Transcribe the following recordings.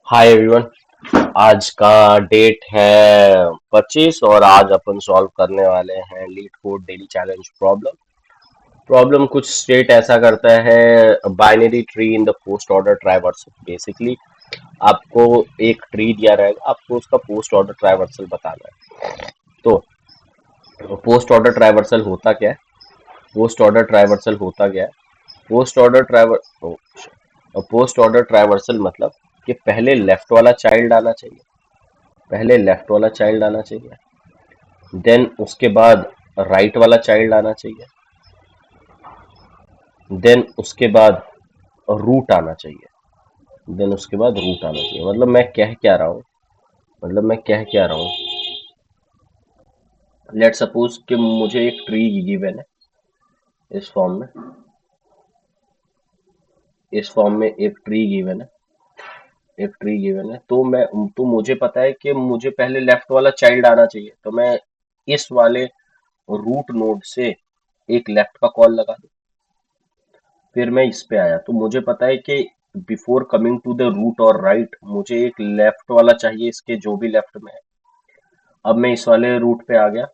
Hi everyone. आज का date है 25 और आज अपन सॉल्व करने वाले हैं LeetCode daily challenge problem. Problem कुछ स्टेट ऐसा करता है, binary tree in the post order traversal. Basically आपको एक ट्री दिया रहेगा, आपको उसका पोस्ट ऑर्डर ट्राइवर्सल बताना है। तो पोस्ट ऑर्डर ट्राइवर्सल होता क्या है? पोस्ट ऑर्डर ट्राइवर्सल होता क्या है? Post order traversal post order traversal मतलब कि पहले लेफ्ट वाला चाइल्ड आना चाहिए, पहले लेफ्ट वाला चाइल्ड आना चाहिए, देन उसके बाद राइट वाला चाइल्ड आना चाहिए, देन उसके बाद रूट आना चाहिए, देन उसके बाद रूट आना चाहिए। मतलब मैं कह क्या रहा हूँ, मतलब मैं कह क्या रहा हूँ। लेट सपोज कि मुझे एक ट्री गिवन है इस फॉर्म में, इस फॉर्म में एक ट्री गिवन है, एक ट्री गिवन है। तो मुझे पता है कि मुझे पहले लेफ्ट वाला चाइल्ड आना चाहिए, तो मैं इस वाले रूट नोड से एक लेफ्ट का कॉल लगा दूं। फिर मैं इस पे आया तो मुझे पता है कि before coming to the root और राइट मुझे एक लेफ्ट वाला चाहिए, इसके जो भी लेफ्ट में है। अब मैं इस वाले रूट पे आ गया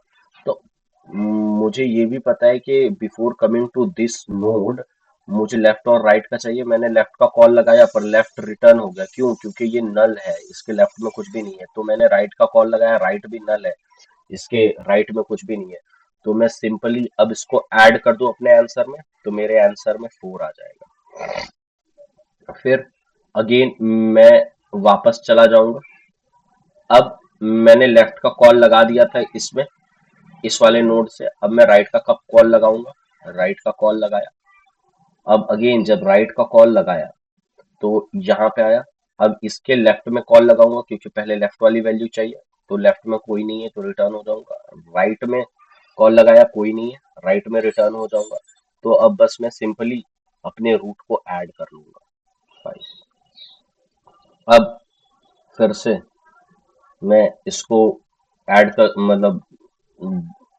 तो मुझे ये भी पता है कि before coming to this node मुझे लेफ्ट और राइट का चाहिए। मैंने लेफ्ट का कॉल लगाया पर लेफ्ट रिटर्न हो गया, क्यों? क्योंकि ये नल है, इसके लेफ्ट में कुछ भी नहीं है। तो मैंने राइट का कॉल लगाया, राइट भी नल है, इसके राइट में कुछ भी नहीं है। तो मैं सिंपली अब इसको ऐड कर दूं अपने आंसर में, तो मेरे आंसर में 4 आ जाएगा। फिर अगेन मैं वापस चला जाऊंगा। अब मैंने लेफ्ट का कॉल लगा दिया था इसमें, इस वाले नोड से। अब मैं राइट का कब कॉल लगाऊंगा? राइट का कॉल लगाया। अब अगेन जब राइट का कॉल लगाया तो यहाँ पे आया। अब इसके लेफ्ट में कॉल लगाऊंगा क्योंकि पहले लेफ्ट वाली वैल्यू चाहिए। तो लेफ्ट में कोई नहीं है तो रिटर्न हो जाऊंगा। राइट में कॉल लगाया, कोई नहीं है, राइट में रिटर्न हो जाऊंगा। तो अब बस मैं सिंपली अपने रूट को ऐड कर लूंगा 5। अब फिर से मैं इसको ऐड कर मतलब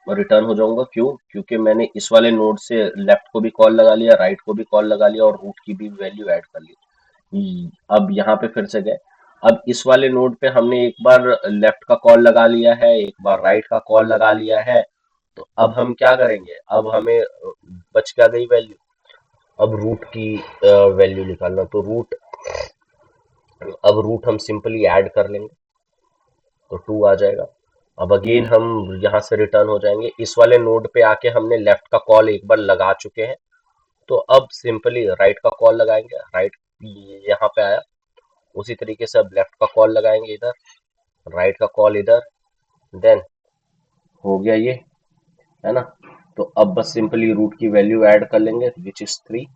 रिटर्न हो जाऊंगा, क्यों? क्योंकि मैंने इस वाले नोड से लेफ्ट को भी कॉल लगा लिया, राइट को भी कॉल लगा लिया और रूट की भी वैल्यू ऐड कर ली। अब यहाँ पे फिर से गए। अब इस वाले नोड पे हमने एक बार लेफ्ट का कॉल लगा लिया है, एक बार राइट का कॉल लगा लिया है। तो अब हम क्या करेंगे? अब हमें बच क्या गई वैल्यू? अब रूट की वैल्यू निकालना। तो रूट, अब रूट हम सिंपली ऐड कर लेंगे तो 2 आ जाएगा। अब अगेन हम यहाँ से रिटर्न हो जाएंगे। इस वाले नोड पे आके हमने लेफ्ट का कॉल एक बार लगा चुके हैं, तो अब सिंपली राइट का कॉल लगाएंगे। राइट यहाँ पे आया, उसी तरीके से अब लेफ्ट का कॉल लगाएंगे इधर, राइट का कॉल इधर, देन हो गया ये, है ना? तो अब बस सिंपली रूट की वैल्यू ऐड कर लेंगे विच इज 3।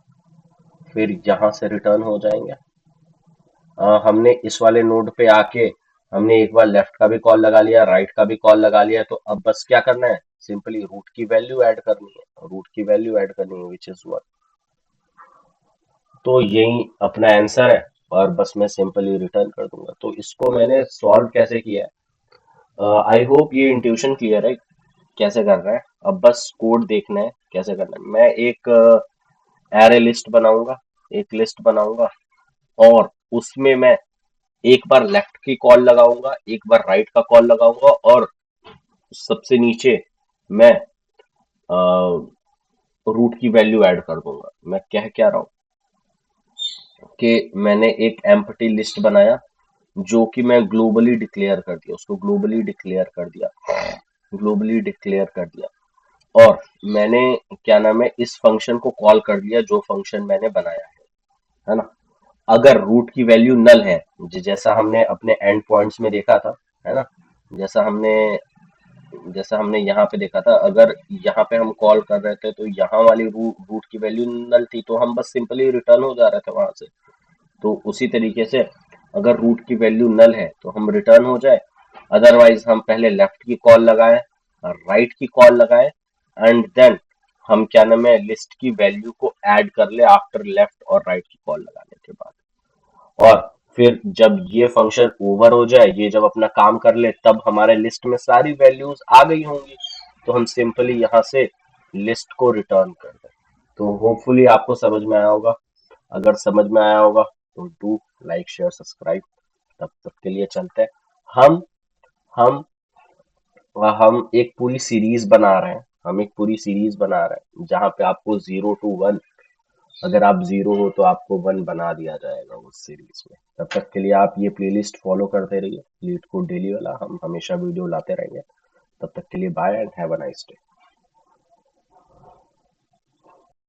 फिर यहाँ से रिटर्न हो जाएंगे। हमने इस वाले नोड पे आके हमने एक बार लेफ्ट का भी कॉल लगा लिया, राइट का भी कॉल लगा लिया। तो अब बस क्या करना है? सिंपली रूट की वैल्यू ऐड करनी है, रूट की वैल्यू ऐड करनी है विच इज 1। तो यही अपना आंसर है और बस मैं सिंपली रिटर्न कर दूंगा। तो इसको मैंने सॉल्व कैसे किया है, आई होप ये इंट्यूशन क्लियर है कैसे करना है। अब बस कोड देखना है कैसे करना है। मैं एक एरे लिस्ट बनाऊंगा, एक लिस्ट बनाऊंगा और उसमें मैं एक बार लेफ्ट की कॉल लगाऊंगा, एक बार राइट का कॉल लगाऊंगा और सबसे नीचे मैं रूट की वैल्यू ऐड कर दूंगा। मैं कह क्या रहा हूँ कि मैंने एक एम्प्टी लिस्ट बनाया जो कि मैं ग्लोबली डिक्लेयर कर दिया, उसको ग्लोबली डिक्लेयर कर दिया, ग्लोबली डिक्लेयर कर दिया। और मैंने क्या नाम है, इस फंक्शन को कॉल कर दिया जो फंक्शन मैंने बनाया है ना? अगर रूट की वैल्यू नल है, जैसा हमने अपने एंड पॉइंट्स में देखा था, है ना? जैसा हमने जैसा हमने यहाँ पे देखा था, अगर यहाँ पे हम कॉल कर रहे थे तो यहाँ वाली रूट की वैल्यू नल थी, तो हम बस सिंपली रिटर्न हो जा रहे थे वहां से। तो उसी तरीके से अगर रूट की वैल्यू नल है तो हम रिटर्न हो जाए, अदरवाइज हम पहले लेफ्ट की कॉल लगाए, राइट की कॉल लगाए, एंड देन हम क्या नाम है लिस्ट की वैल्यू को ऐड कर ले आफ्टर लेफ्ट और राइट की कॉल लगाने के बाद। और फिर जब ये फंक्शन ओवर हो जाए, ये जब अपना काम कर ले, तब हमारे लिस्ट में सारी वैल्यूज आ गई होंगी। तो हम सिंपली यहाँ से लिस्ट को रिटर्न कर दें। तो होपफुली आपको समझ में आया होगा। अगर समझ में आया होगा तो डू लाइक शेयर सब्सक्राइब। तब तक के लिए चलते हैं। हम हम हम एक पूरी सीरीज बना रहे हैं, हम एक पूरी सीरीज बना रहे हैं जहां पे आपको 0 to 1, अगर आप 0 हो तो आपको 1 बना दिया जाएगा उस सीरीज में। तब तक के लिए आप ये प्लेलिस्ट फॉलो करते रहिए, लीड कोड डेली वाला, हम हमेशा वीडियो लाते रहेंगे। तब तक के लिए bye and have a nice day.